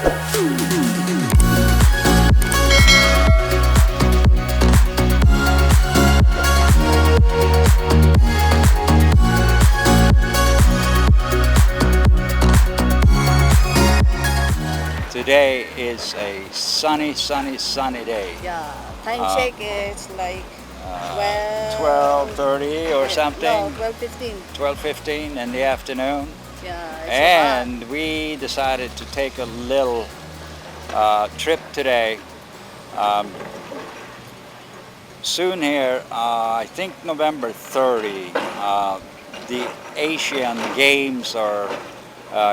Today is a sunny day. Yeah, time check is like 12:30 or something. No, 12:15. 12:15 in the afternoon. Yeah, it's And we decided to take a little trip today. Soon here, I think November 30, the Asian Games are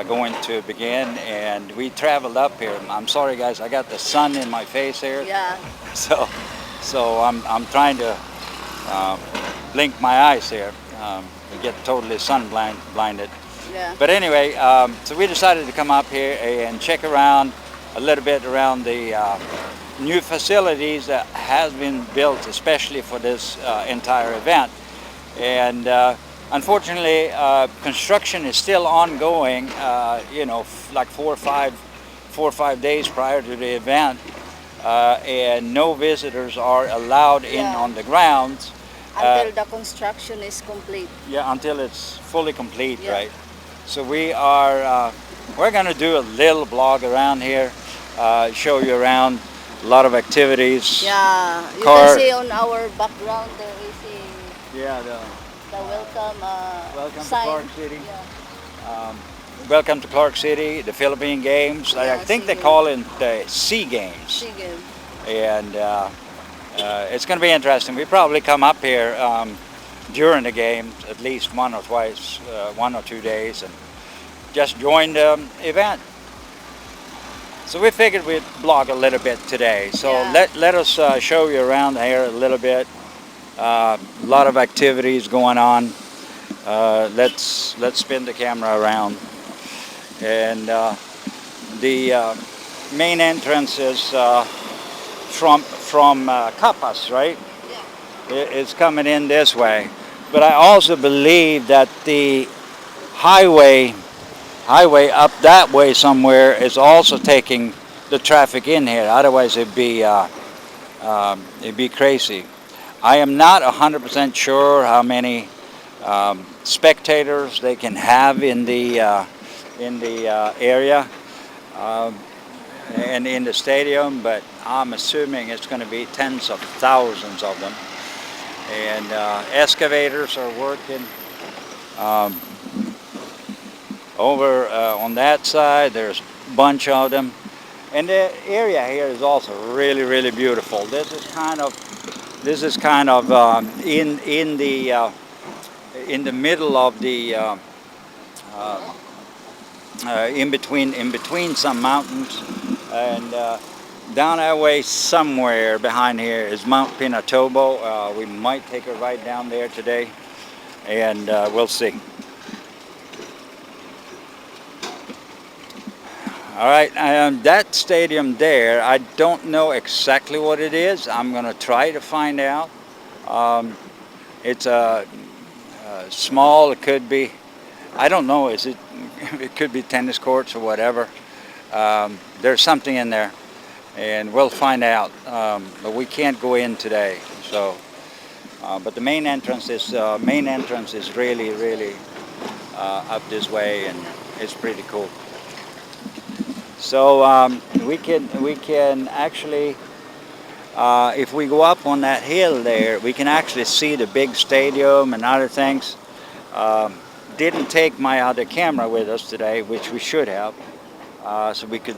going to begin, and we traveled up here. I'm sorry guys, I got the sun in my face here. Yeah. So I'm trying to blink my eyes here. We get totally blinded. Yeah. But anyway, so we decided to come up here and check around a little bit around the new facilities that has been built especially for this entire event. And unfortunately, construction is still ongoing, you know, like 4 or 5 days prior to the event, and no visitors are allowed in on the grounds. Until the construction is complete. Yeah, until it's fully complete, right? So we are, we're going to do a little blog around here, show you around a lot of activities. Yeah, you can see on our background there is the welcome sign. To Clark City. Yeah. Welcome to Clark City, the Philippine Games. I think they call it the Sea Games. Sea Games. And it's going to be interesting. We probably come up here during the game at least one or 2 days and just join the event. So we figured we'd blog a little bit today. So let us show you around here a little bit. A lot of activities going on. Let's spin the camera around. And the main entrance is from Capas, right? Yeah. It's coming in this way. But I also believe that the highway up that way somewhere is also taking the traffic in here. Otherwise it'd be crazy. I am not 100% sure how many spectators they can have in the area and in the stadium, but I'm assuming it's going to be tens of thousands of them. And excavators are working over on that side. There's a bunch of them, and the area here is also really beautiful. This is kind of in the middle of the in between some mountains, and down that way somewhere behind here is Mount Pinatubo. We might take a ride down there today, and we'll see. All right, that stadium there, I don't know exactly what it is. I'm going to try to find out. It's a small, it could be, I don't know, it could be tennis courts or whatever. There's something in there, and we'll find out. But we can't go in today. So, but the main entrance is really up this way, and it's pretty cool. So we can actually, if we go up on that hill there, we can actually see the big stadium and other things. Didn't take my other camera with us today, which we should have, so we could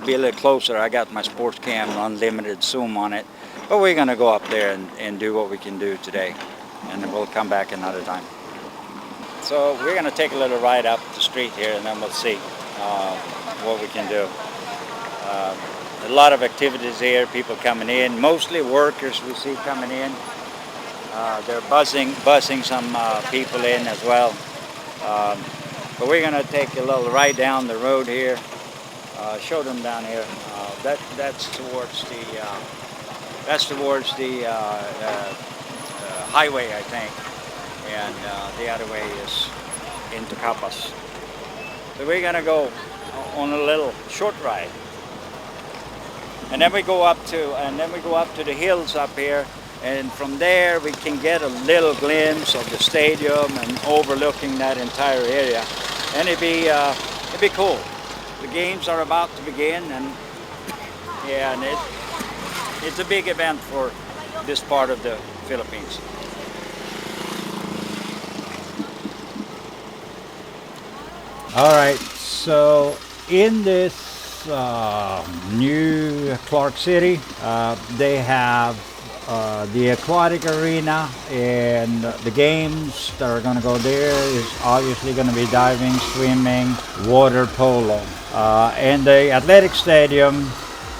be a little closer. I got my sports cam unlimited zoom on it, but we're going to go up there and do what we can do today, and then we'll come back another time. So we're going to take a little ride up the street here, and then we'll see what we can do. A lot of activities here, people coming in, mostly workers we see coming in. They're buzzing some people in as well. But we're going to take a little ride down the road here, show them down here. That's towards the highway, I think, and the other way is into Capas. So we're going to go on a little short ride. And then we go up to the hills up here, and from there we can get a little glimpse of the stadium and overlooking that entire area. And it'd be cool. The games are about to begin, and yeah, and it's a big event for this part of the Philippines. All right, so in this new Clark City, they have the Aquatic Arena, and the games that are going to go there is obviously going to be diving, swimming, water polo. And the athletic stadium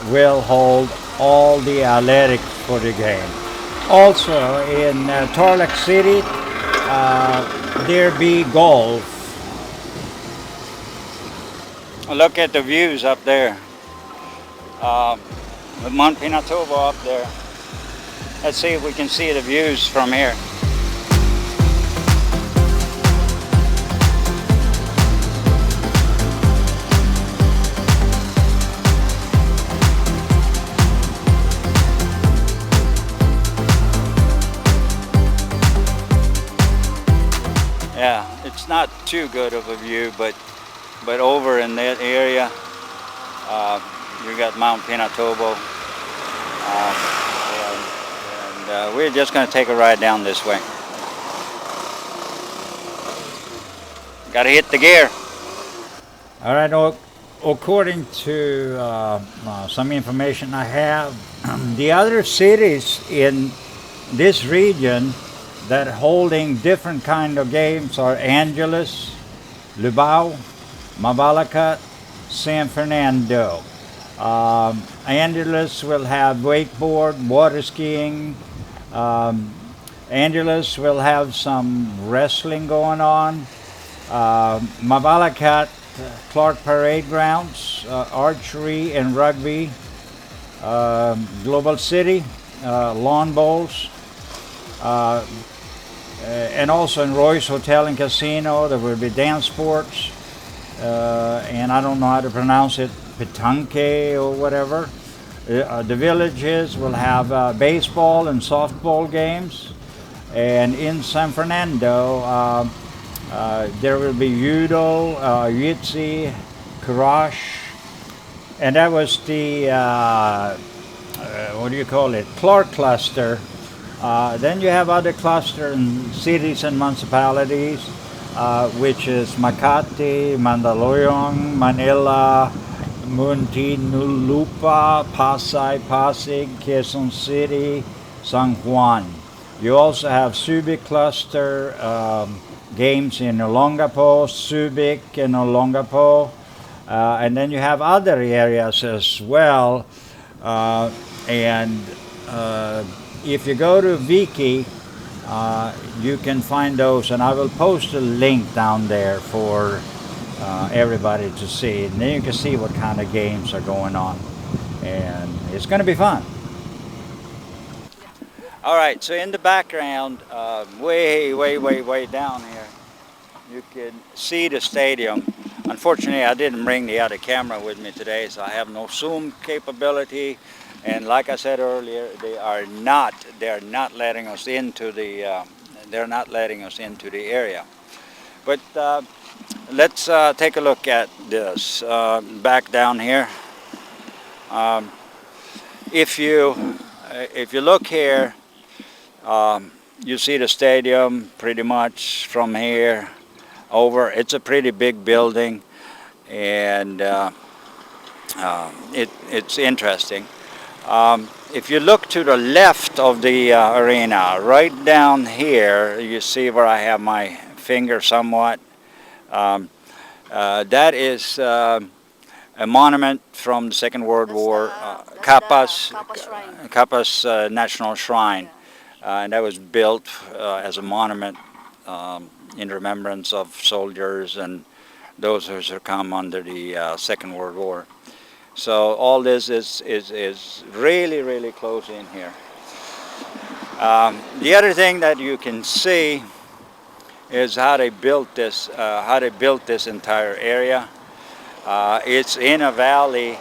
will hold all the athletics for the game. Also in Tarlac City, there be golf. Look at the views up there. With Mount Pinatubo up there. Let's see if we can see the views from here. Yeah, it's not too good of a view, but over in that area, you got Mount Pinatubo, and we're just going to take a ride down this way. Got to hit the gear. All right, according to some information I have, the other cities in this region that are holding different kind of games are Angeles, Lubao, Mabalacat, San Fernando. Angeles will have wakeboard, water skiing. Angeles will have some wrestling going on. Mabalacat, Clark Parade Grounds, archery and rugby. Global City, lawn bowls. And also in Roy's Hotel and Casino, there will be dance sports. And I don't know how to pronounce it, petanque or whatever. The villages will have baseball and softball games. And in San Fernando, there will be judo, yitzi, karash. And that was the, what do you call it, Clark cluster. Then you have other clusters in cities and municipalities, which is Makati, Mandaluyong, Manila, Muntinlupa, Pasig, Quezon City, San Juan. You also have Subic cluster games in Olongapo, Subic and Olongapo, and then you have other areas as well. If you go to Viki, you can find those, and I will post a link down there for everybody to see. And then you can see what kind of games are going on, and it's going to be fun. All right, so in the background, way down here, you can see the stadium. Unfortunately, I didn't bring the other camera with me today, so I have no zoom capability. And like I said earlier, they're not letting us into the area. But let's take a look at this back down here. If you look here, you see the stadium pretty much from here over. It's a pretty big building, and it's interesting. If you look to the left of the arena, right down here, you see where I have my finger somewhat. That is a monument from the Second World War, Kappa's National Shrine. And that was built as a monument in remembrance of soldiers and those who succumbed under the Second World War. So all this is really close in here. The other thing that you can see is how they built this entire area. It's in a valley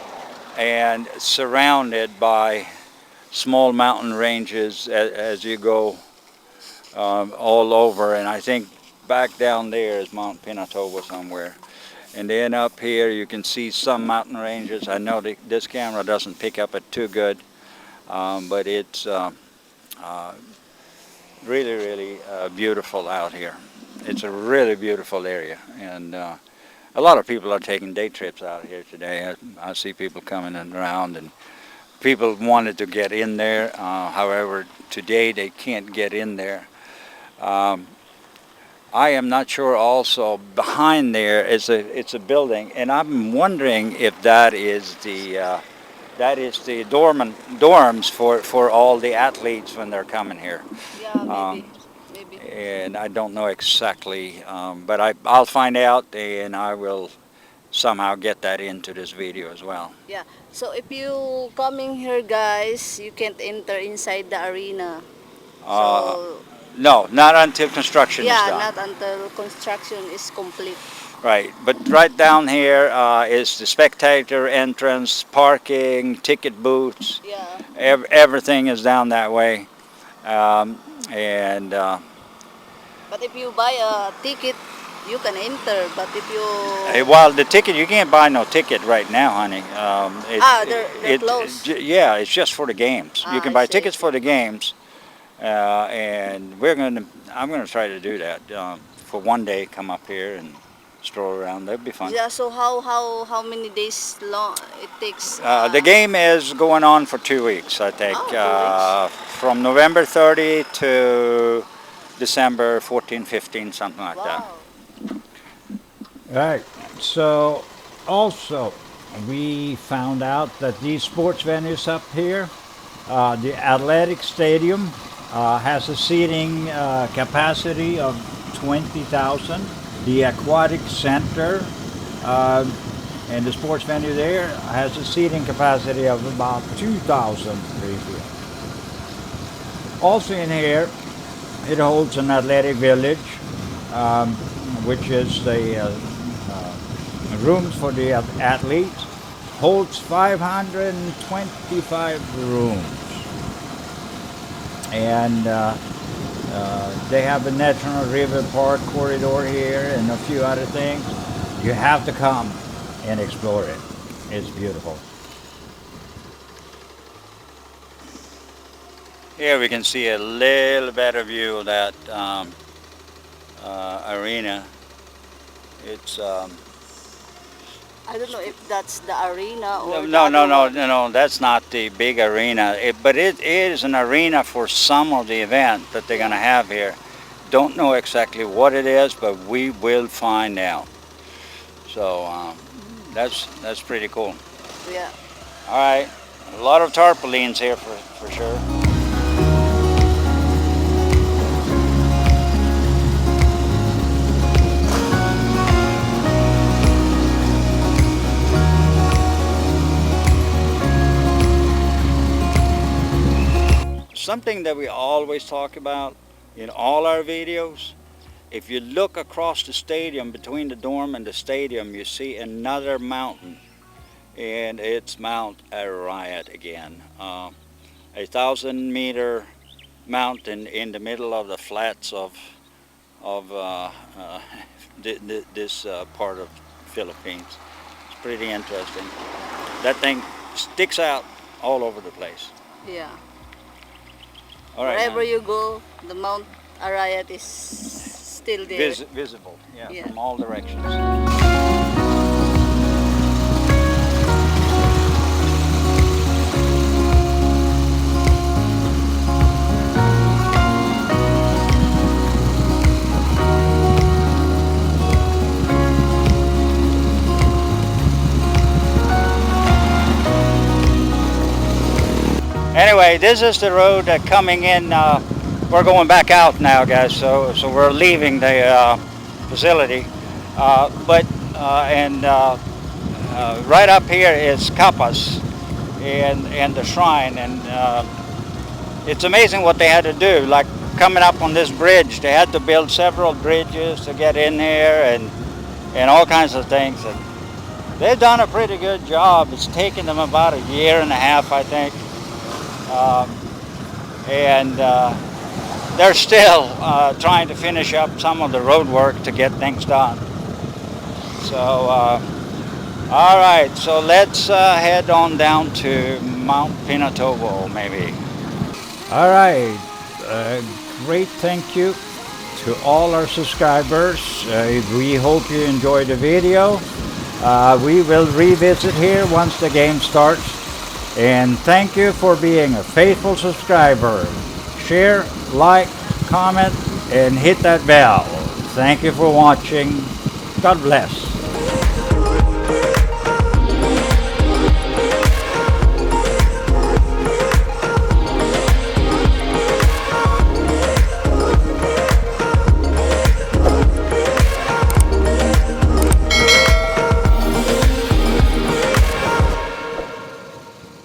and surrounded by small mountain ranges as you go all over. And I think back down there is Mount Pinatubo somewhere. And then up here you can see some mountain ranges. I know this camera doesn't pick up it too good, but it's really, really beautiful out here. It's a really beautiful area, and a lot of people are taking day trips out here today. I see people coming around, and people wanted to get in there. However, today they can't get in there. I am not sure. Also, behind there it's a building, and I'm wondering if that is the dorms for all the athletes when they're coming here. Yeah, maybe. And I don't know exactly, but I'll find out, and I will somehow get that into this video as well. Yeah. So if you coming here, guys, you can't enter inside the arena. No, not until construction is done. Yeah, not until construction is complete. Right, but right down here is the spectator entrance, parking, ticket booths. Yeah. Everything is down that way. But if you buy a ticket, you can enter. But if you well, the ticket, you can't buy no ticket right now, honey. They're closed. Yeah, it's just for the games. You can buy tickets for the games, and I'm gonna try to do that for one day. Come up here and stroll around. That'd be fun. Yeah. So how many days long it takes? The game is going on for 2 weeks, I think. 2 weeks. From November 30 to December 14, 15, something like that. Right. So also we found out that these sports venues up here, the athletic stadium has a seating capacity of 20,000. The aquatic center and the sports venue there has a seating capacity of about 2,000 people. Also in here, it holds an athletic village, which is the rooms for the athletes. Holds 525 rooms. And they have the National River Park corridor here and a few other things. You have to come and explore it. It's beautiful. Here we can see a little better view of that arena. It's I don't know if that's the arena or no, that's not the big arena. But it is an arena for some of the event that they're going to have here. Don't know exactly what it is, but we will find out. So that's pretty cool. Yeah. All right, a lot of tarpaulins here for sure. Something that we always talk about in all our videos, if you look across the stadium, between the dorm and the stadium, you see another mountain, and it's Mount Arayat again. A 1,000-meter mountain in the middle of the flats of this part of Philippines. It's pretty interesting. That thing sticks out all over the place. Yeah. All right, wherever you go, the Mount Arayat is still there. Visible, yeah, Yeah. from all directions. Anyway, this is the road coming in. We're going back out now, guys. So we're leaving the facility. Right up here is Kapas and the shrine, and it's amazing what they had to do. Like coming up on this bridge, they had to build several bridges to get in here, and all kinds of things. And they've done a pretty good job. It's taken them about a year and a half, I think. And they're still trying to finish up some of the road work to get things done. So, all right, so let's head on down to Mount Pinatubo, maybe. All right, great thank you to all our subscribers. We hope you enjoyed the video. We will revisit here once the game starts. And thank you for being a faithful subscriber. Share, like, comment, and hit that bell. Thank you for watching. God bless.